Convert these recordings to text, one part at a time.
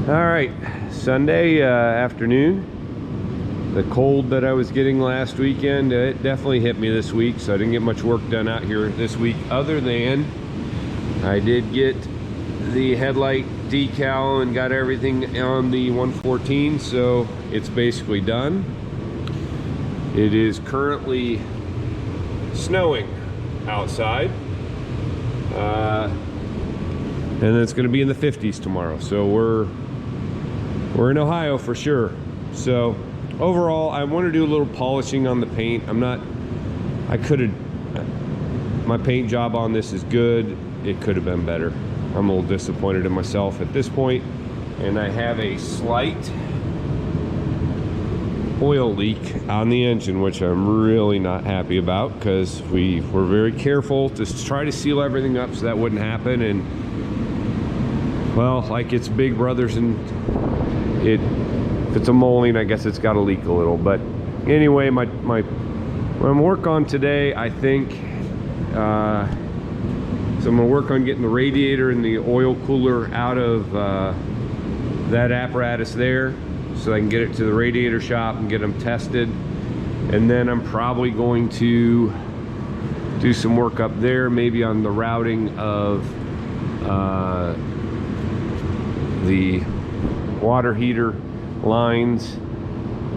All right, Sunday afternoon. The cold that I was getting last weekend, it definitely hit me this week, so I didn't get much work done out here this week, other than I did get the headlight decal and got everything on the 114, so it's basically done. It is currently snowing outside, and it's going to be in the 50s tomorrow, so we're in Ohio for sure. So overall, I want to do a little polishing on the paint. My paint job on this is good. It could have been better. I'm a little disappointed in myself at this point, and I have a slight oil leak on the engine, which I'm really not happy about, because we were very careful to try to seal everything up so that wouldn't happen. And well, like it's Big Brothers, and if it's a Moline, I guess it's got to leak a little. But anyway, what I'm gonna work on today, I think, so I'm gonna work on getting the radiator and the oil cooler out of that apparatus there, so I can get it to the radiator shop and get them tested. And then I'm probably going to do some work up there, maybe on the routing of the water heater lines,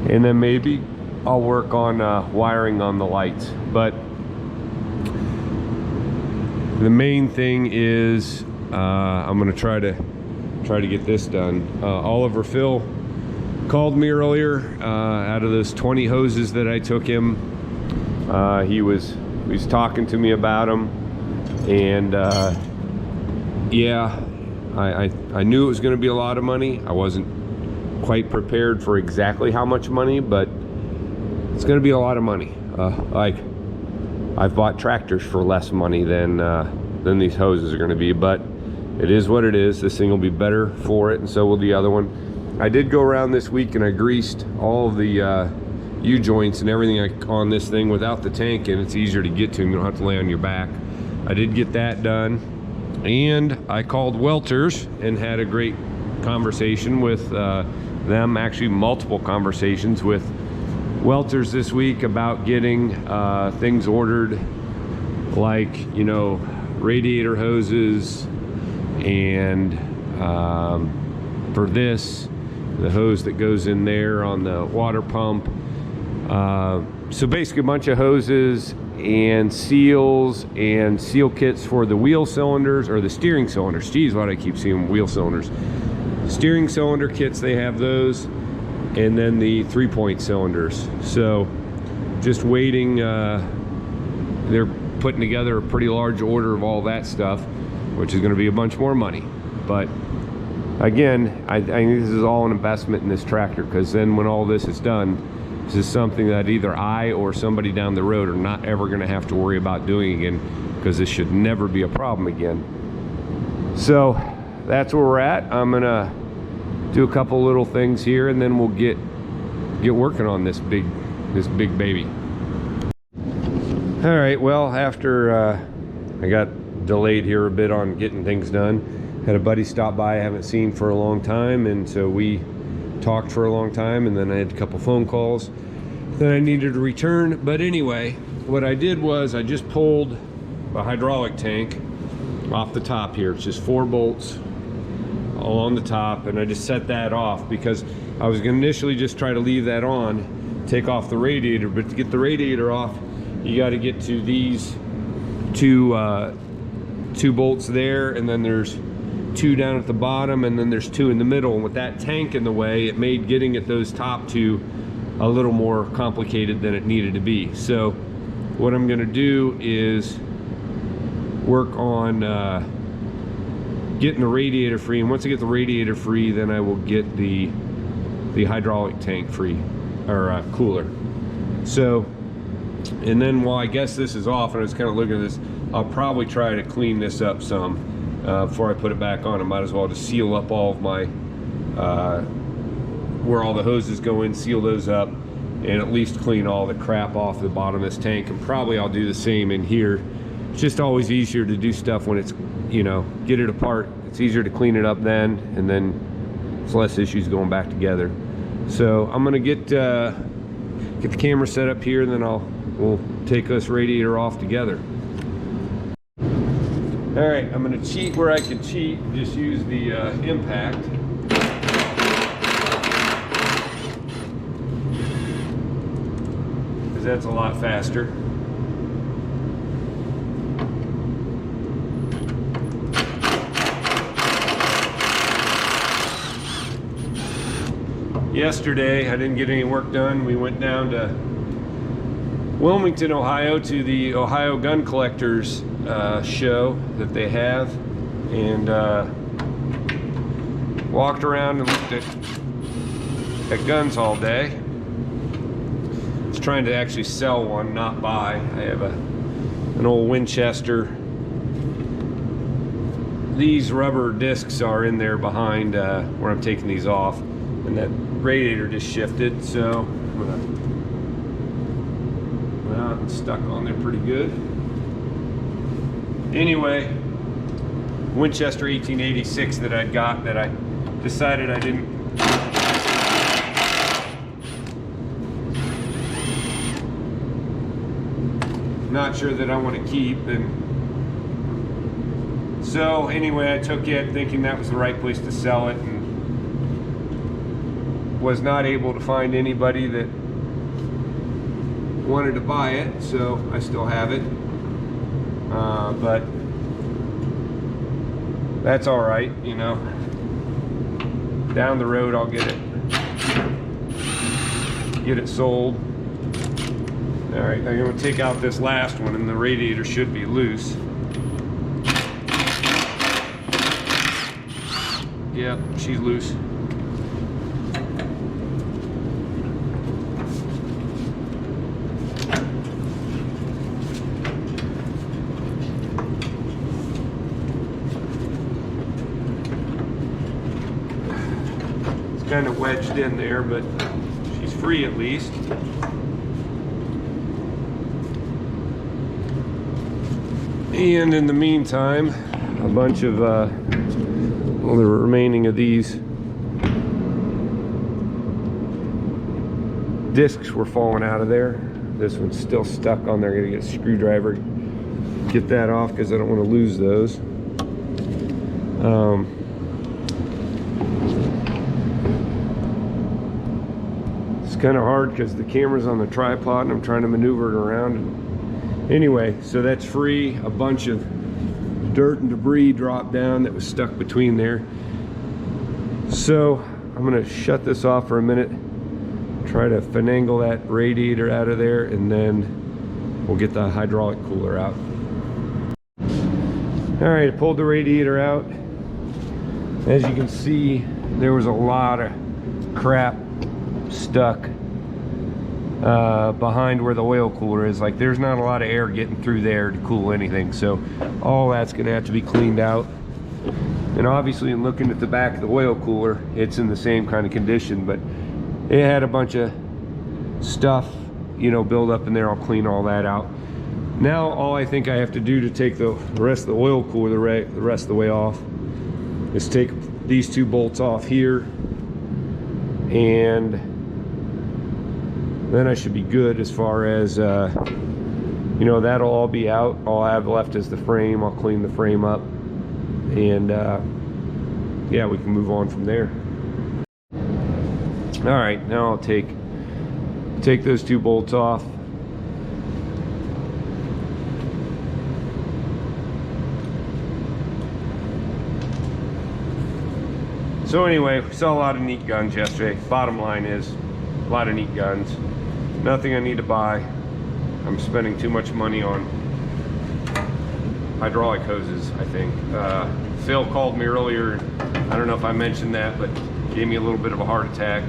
and then maybe I'll work on wiring on the lights. But the main thing is I'm gonna try to get this done. Oliver Phil called me earlier. Out of those 20 hoses that I took him, he was talking to me about them, and yeah, I knew it was going to be a lot of money. I wasn't quite prepared for exactly how much money, but it's going to be a lot of money. Like, I've bought tractors for less money than these hoses are going to be, but it is what it is. This thing will be better for it, and so will the other one. I did go around this week and I greased all of the U-joints and everything on this thing without the tank, and it's easier to get to. You don't have to lay on your back. I did get that done, and I called Welters and had a great conversation with them, actually multiple conversations with Welters this week about getting things ordered, like, you know, radiator hoses, and for this, the hose that goes in there on the water pump. So basically a bunch of hoses and seals and seal kits for the wheel cylinders, or the steering cylinders. Geez, why do I keep seeing wheel cylinders? Steering cylinder kits, they have those, and then the 3-point cylinders. So just waiting. They're putting together a pretty large order of all that stuff, which is going to be a bunch more money. But again, I think this is all an investment in this tractor, because then when all this is done, this is something that either I or somebody down the road are not ever going to have to worry about doing again, because this should never be a problem again. So that's where we're at. I'm gonna do a couple little things here, and then we'll get working on this big baby. All right, well, after I got delayed here a bit on getting things done, had a buddy stop by I haven't seen for a long time, and so we talked for a long time, and then I had a couple phone calls that I needed to return. But anyway, what I did was I just pulled a hydraulic tank off the top here. It's just 4 bolts all on the top, and I just set that off because I was gonna initially just try to leave that on, take off the radiator. But to get the radiator off, you got to get to these two bolts there, and then there's 2 down at the bottom, and then there's 2 in the middle. And with that tank in the way, it made getting at those top 2 a little more complicated than it needed to be. So what I'm going to do is work on getting the radiator free, and once I get the radiator free, then I will get the hydraulic tank free, or cooler. So, and then while I guess this is off and I was kind of looking at this, I'll probably try to clean this up some before I put it back on. I might as well just seal up all of my where all the hoses go in, seal those up, and at least clean all the crap off the bottom of this tank. And probably I'll do the same in here. It's just always easier to do stuff when it's, you know, get it apart. It's easier to clean it up then, and then It's less issues going back together. So I'm gonna get the camera set up here, and then we'll take this radiator off together. All right, I'm gonna cheat where I can cheat. Just use the impact. Because that's a lot faster. Yesterday, I didn't get any work done. We went down to Wilmington, Ohio, to the Ohio Gun Collectors show that they have, and walked around and looked at guns all day. I was trying to actually sell one, not buy. I have an old Winchester. These rubber discs are in there behind where I'm taking these off, and that radiator just shifted, so I'm gonna, well, it's stuck on there pretty good. Anyway, Winchester 1886 that I'd got, that I decided I didn't not sure that I want to keep, and so anyway, I took it thinking that was the right place to sell it, and was not able to find anybody that wanted to buy it, so I still have it. But that's all right, you know. Down the road, I'll get it sold. All right, I'm going to take out this last one, and the radiator should be loose. Yep, she's loose. Kind of wedged in there, but she's free at least. And in the meantime, a bunch of well, the remaining of these discs were falling out of there. This one's still stuck on there. I'm gonna get a screwdriver, get that off, because I don't want to lose those. Kind of hard because the camera's on the tripod and I'm trying to maneuver it around. Anyway, so that's free. A bunch of dirt and debris dropped down that was stuck between there. So I'm going to shut this off for a minute, try to finagle that radiator out of there, and then we'll get the hydraulic cooler out. All right, I pulled the radiator out. As you can see, there was a lot of crap stuck behind where the oil cooler is. Like, there's not a lot of air getting through there to cool anything, so all that's gonna have to be cleaned out. And obviously, in looking at the back of the oil cooler, it's in the same kind of condition, but it had a bunch of stuff, you know, build up in there. I'll clean all that out. Now all I think I have to do to take the rest of the oil cooler the rest of the way off is take these two bolts off here, and then I should be good as far as, you know, that'll all be out. All I have left is the frame. I'll clean the frame up, and yeah, we can move on from there. All right, now I'll take those two bolts off. So anyway, we saw a lot of neat guns yesterday. Bottom line is, a lot of neat guns. Nothing I need to buy. I'm spending too much money on hydraulic hoses, I think. Phil called me earlier. I don't know if I mentioned that, but gave me a little bit of a heart attack.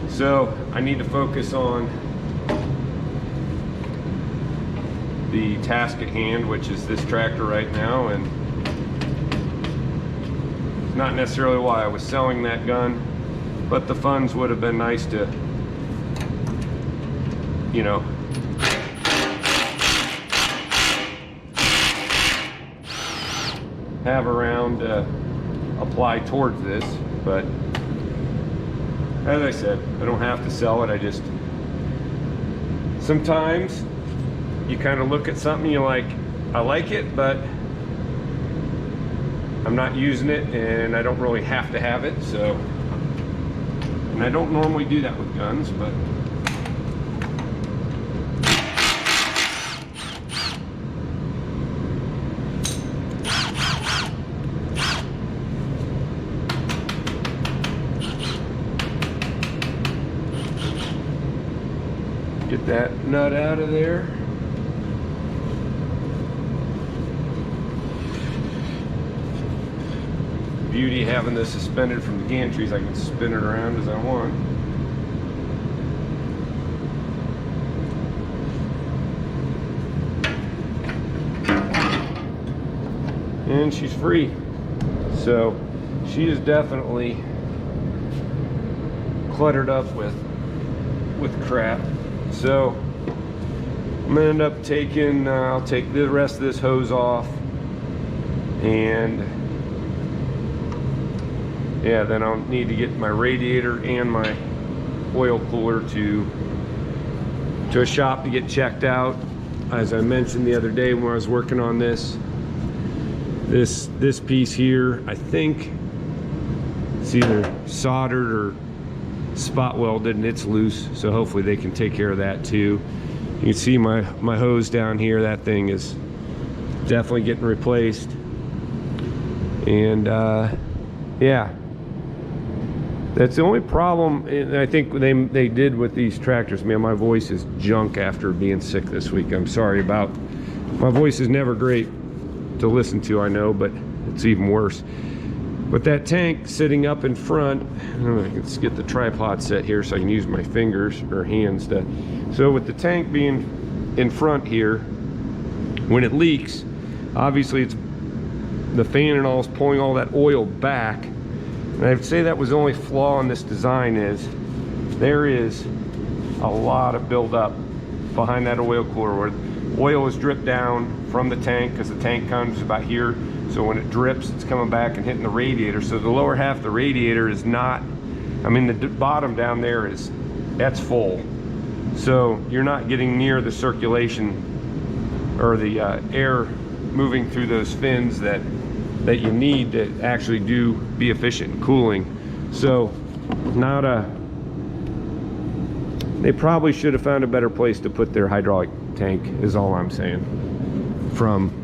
So I need to focus on the task at hand, which is this tractor right now, and it's not necessarily why I was selling that gun, but the funds would have been nice to, you know, have around apply towards this. But as I said, I don't have to sell it. I just, sometimes you kind of look at something, you're like, I like it, but I'm not using it and I don't really have to have it. So, and I don't normally do that with guns, but get that nut out of there. Beauty having this suspended from the gantry is I can spin it around as I want. And she's free. So she is definitely cluttered up with crap. So I'm gonna end up taking, I'll take the rest of this hose off, and yeah, then I'll need to get my radiator and my oil cooler to a shop to get checked out. As I mentioned the other day when I was working on this piece here, I think it's either soldered or spot welded and it's loose, so hopefully they can take care of that too. You can see my hose down here, that thing is definitely getting replaced. And yeah, that's the only problem I think they did with these tractors. Man, my voice is junk after being sick this week. I'm sorry about, my voice is never great to listen to, I know, but it's even worse. But that tank sitting up in front, let's get the tripod set here so I can use my fingers or hands to. So with the tank being in front here, when it leaks, obviously it's the fan and all is pulling all that oil back. And I'd say that was the only flaw in this design is there is a lot of buildup behind that oil cooler where oil is dripped down from the tank, because the tank comes about here. So when it drips, it's coming back and hitting the radiator. So the lower half of the radiator is not, I mean, the bottom down there is, that's full. So you're not getting near the circulation or the air moving through those fins that you need to actually be efficient in cooling. So they probably should have found a better place to put their hydraulic tank, is all I'm saying, from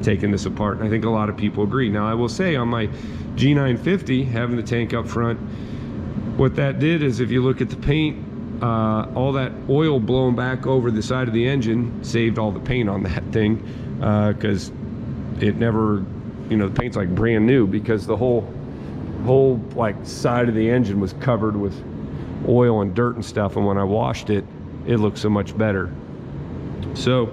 taking this apart. And I think a lot of people agree. Now I will say on my G950, having the tank up front, what that did is, if you look at the paint, all that oil blowing back over the side of the engine saved all the paint on that thing, because it never, you know, the paint's like brand new, because the whole like side of the engine was covered with oil and dirt and stuff, and when I washed it, it looked so much better. So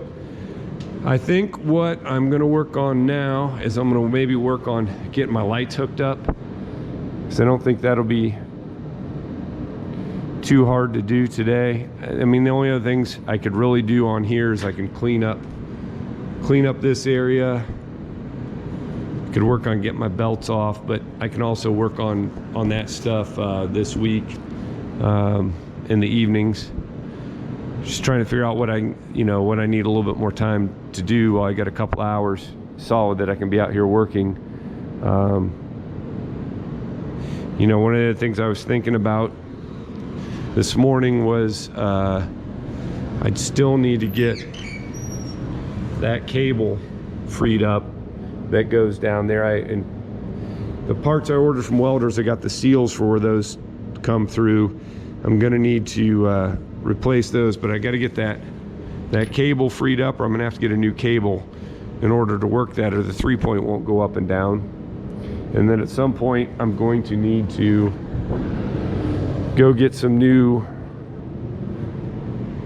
I think what I'm going to work on now is I'm going to maybe work on getting my lights hooked up, because I don't think that'll be too hard to do today. I mean, the only other things I could really do on here is I can clean up this area. I could work on getting my belts off, but I can also work on that stuff this week in the evenings. Just trying to figure out what I need a little bit more time to do while I got a couple hours solid that I can be out here working. You know, one of the things I was thinking about this morning was I'd still need to get that cable freed up that goes down there. And the parts I ordered from welders, I got the seals for where those come through. I'm gonna need to replace those, but I got to get that cable freed up, or I'm gonna have to get a new cable in order to work that, or the 3-point won't go up and down. And then at some point I'm going to need to go get some new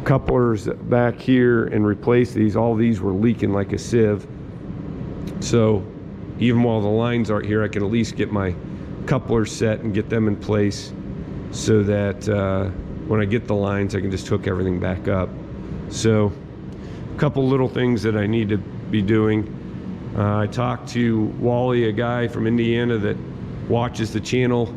couplers back here and replace these. All these were leaking like a sieve, so even while the lines aren't here, I can at least get my couplers set and get them in place, so that when I get the lines, I can just hook everything back up. So a couple little things that I need to be doing. I talked to Wally, a guy from Indiana that watches the channel.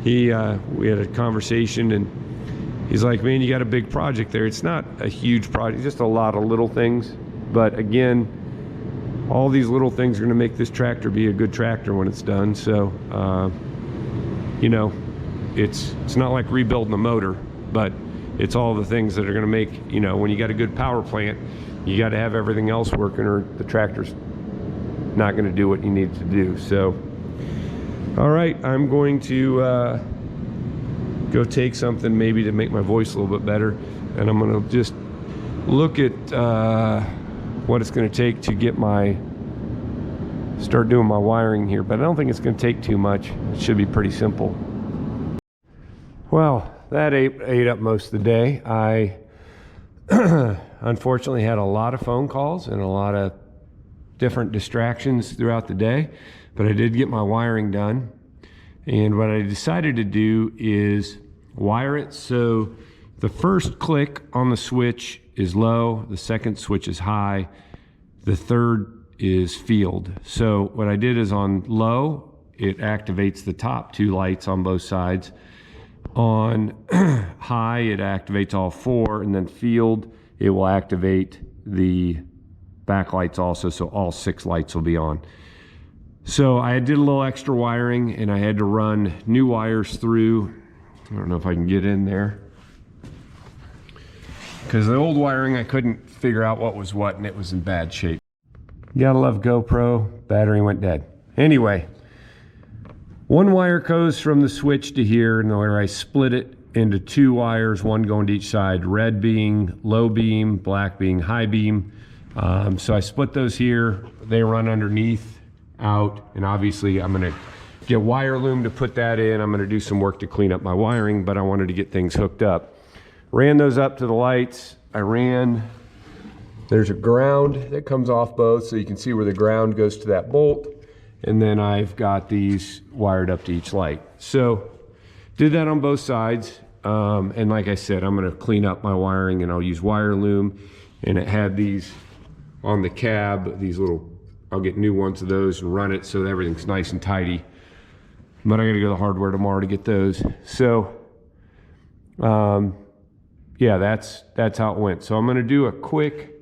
We had a conversation, and he's like, man, you got a big project there. It's not a huge project, just a lot of little things. But again, all these little things are going to make this tractor be a good tractor when it's done. So, you know, it's not like rebuilding a motor, but it's all the things that are going to make, you know, when you got a good power plant, you got to have everything else working, or the tractor's not going to do what you need to do. So, all right, I'm going to go take something maybe to make my voice a little bit better, and I'm going to just look at what it's going to take to get start doing my wiring here. But I don't think it's going to take too much. It should be pretty simple. Well, that ate up most of the day. I unfortunately had a lot of phone calls and a lot of different distractions throughout the day, but I did get my wiring done. And what I decided to do is wire it so the first click on the switch is low, the second switch is high, the third is field. So what I did is on low, it activates the top two lights on both sides. On high, it activates all four, and then field, it will activate the back lights also, so all 6 lights will be on. So I did a little extra wiring, and I had to run new wires through. I don't know if I can get in there, because the old wiring, I couldn't figure out what was what, and it was in bad shape. You gotta love GoPro, battery went dead. Anyway, one wire goes from the switch to here, and where I split it into 2 wires, one going to each side, red being low beam, black being high beam. So I split those here. They run underneath out, and obviously I'm gonna get wire loom to put that in. I'm gonna do some work to clean up my wiring, but I wanted to get things hooked up. Ran those up to the lights. There's a ground that comes off both, so you can see where the ground goes to that bolt. And then I've got these wired up to each light. So did that on both sides. And like I said, I'm gonna clean up my wiring, and I'll use wire loom. And it had these on the cab, these little, I'll get new ones of those and run it so that everything's nice and tidy. But I gotta go to the hardware tomorrow to get those. So, yeah, that's how it went. So I'm gonna do a quick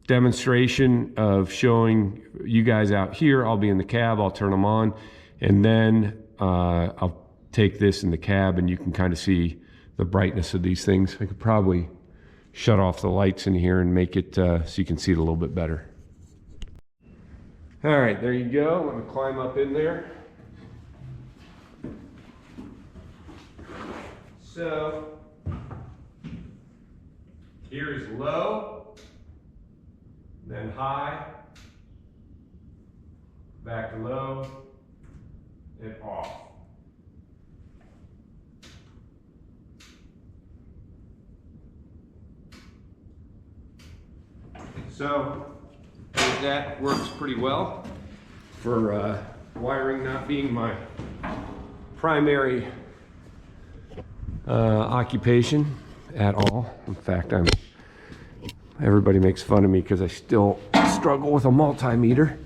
demonstration of showing you guys out here. I'll be in the cab, I'll turn them on, and then I'll take this in the cab, and you can kind of see the brightness of these things. I could probably shut off the lights in here and make it so you can see it a little bit better. All right, there you go. I'm gonna climb up in there. So here is low, then high, back to low, and off. So that works pretty well for wiring not being my primary occupation at all. In fact, everybody makes fun of me because I still struggle with a multimeter.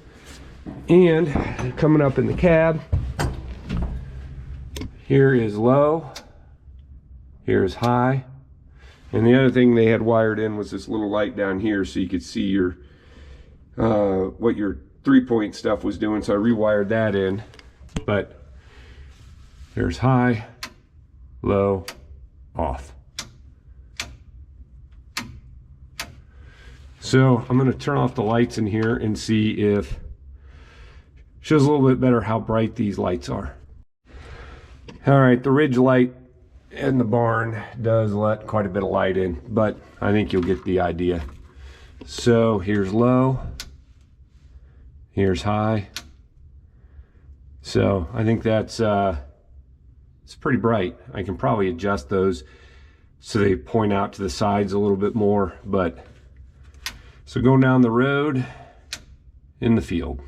And coming up in the cab, here is low, here is high. And the other thing they had wired in was this little light down here so you could see your what your 3-point stuff was doing. So I rewired that in. But there's high, low, off. So I'm going to turn off the lights in here and see if shows a little bit better how bright these lights are. All right, the ridge light in the barn does let quite a bit of light in, but I think you'll get the idea. So here's low, here's high. So I think that's it's pretty bright. I can probably adjust those so they point out to the sides a little bit more. But so going down the road in the field.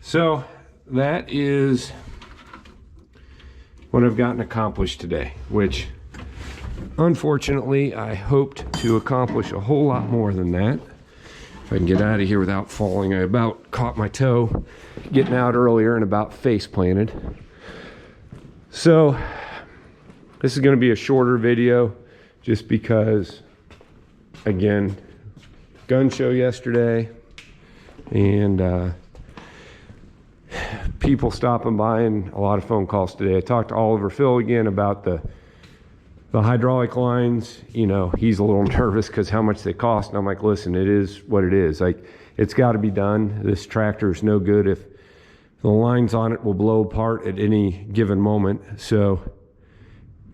So that is what I've gotten accomplished today, which unfortunately I hoped to accomplish a whole lot more than that. if I can get out of here without falling. I about caught my toe getting out earlier and about face planted. So this is going to be a shorter video just because, again, gun show yesterday and people stopping by and a lot of phone calls today. I talked to Oliver Phil again about the hydraulic lines. You know, he's a little nervous because how much they cost. And I'm like, listen, it is what it is. Like, it's got to be done. This tractor is no good if the lines on it will blow apart at any given moment. So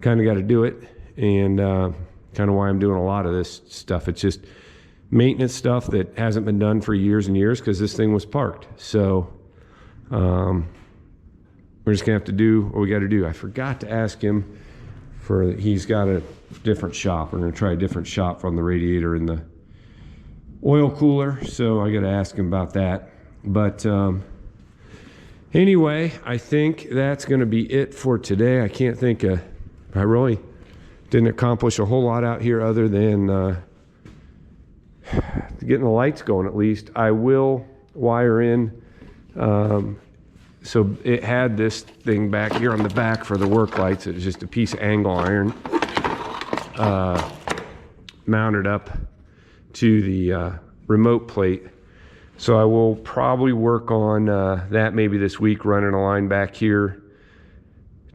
kind of got to do it. And kind of why I'm doing a lot of this stuff. It's just maintenance stuff that hasn't been done for years and years because this thing was parked. So we're just gonna have to do what we got to do. I forgot to ask him he's got a different shop. We're gonna try a different shop from the radiator and the oil cooler. So I got to ask him about that. But anyway, I think that's gonna be it for today. I can't think I really didn't accomplish a whole lot out here other than getting the lights going at least. I will wire in. So it had this thing back here on the back for the work lights. It was just a piece of angle iron mounted up to the remote plate. So I will probably work on that maybe this week, running a line back here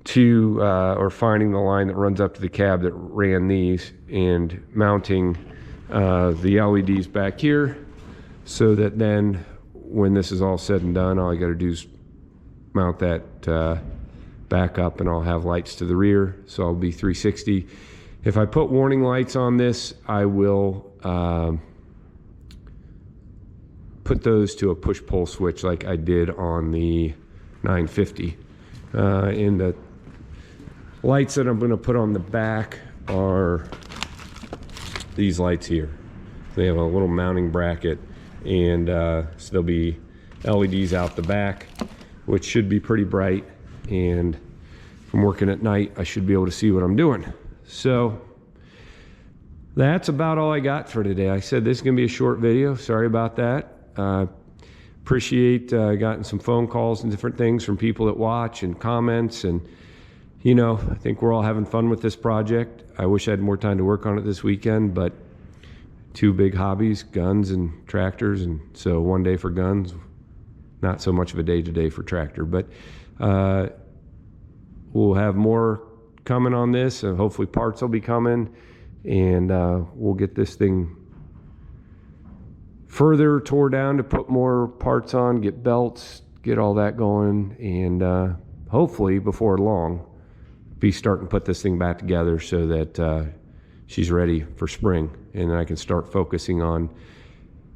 to, or finding the line that runs up to the cab that ran these and mounting the LEDs back here so that then when this is all said and done, all I got to do is mount that back up and I'll have lights to the rear. So I'll be 360. If I put warning lights on this, I will put those to a push-pull switch like I did on the 950. And the lights that I'm going to put on the back are these lights here. They have a little mounting bracket, and so there'll be LEDs out the back, which should be pretty bright, and if I'm working at night I should be able to see what I'm doing. So that's about all I got for today. I said this is gonna be a short video, sorry about that. Appreciate gotten some phone calls and different things from people that watch and comments, and you know, I think we're all having fun with this project. I wish I had more time to work on it this weekend, but two big hobbies, guns and tractors, and so one day for guns, not so much of a day-to-day for tractor. But we'll have more coming on this, and hopefully parts will be coming, and we'll get this thing further tore down to put more parts on, get belts, get all that going, and hopefully before long be starting to put this thing back together so that she's ready for spring, and then I can start focusing on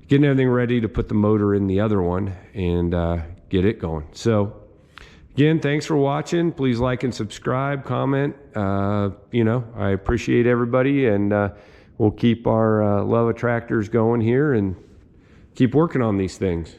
getting everything ready to put the motor in the other one and get it going. So again, thanks for watching. Please like and subscribe, comment. You know, I appreciate everybody, and we'll keep our love of tractors going here and keep working on these things.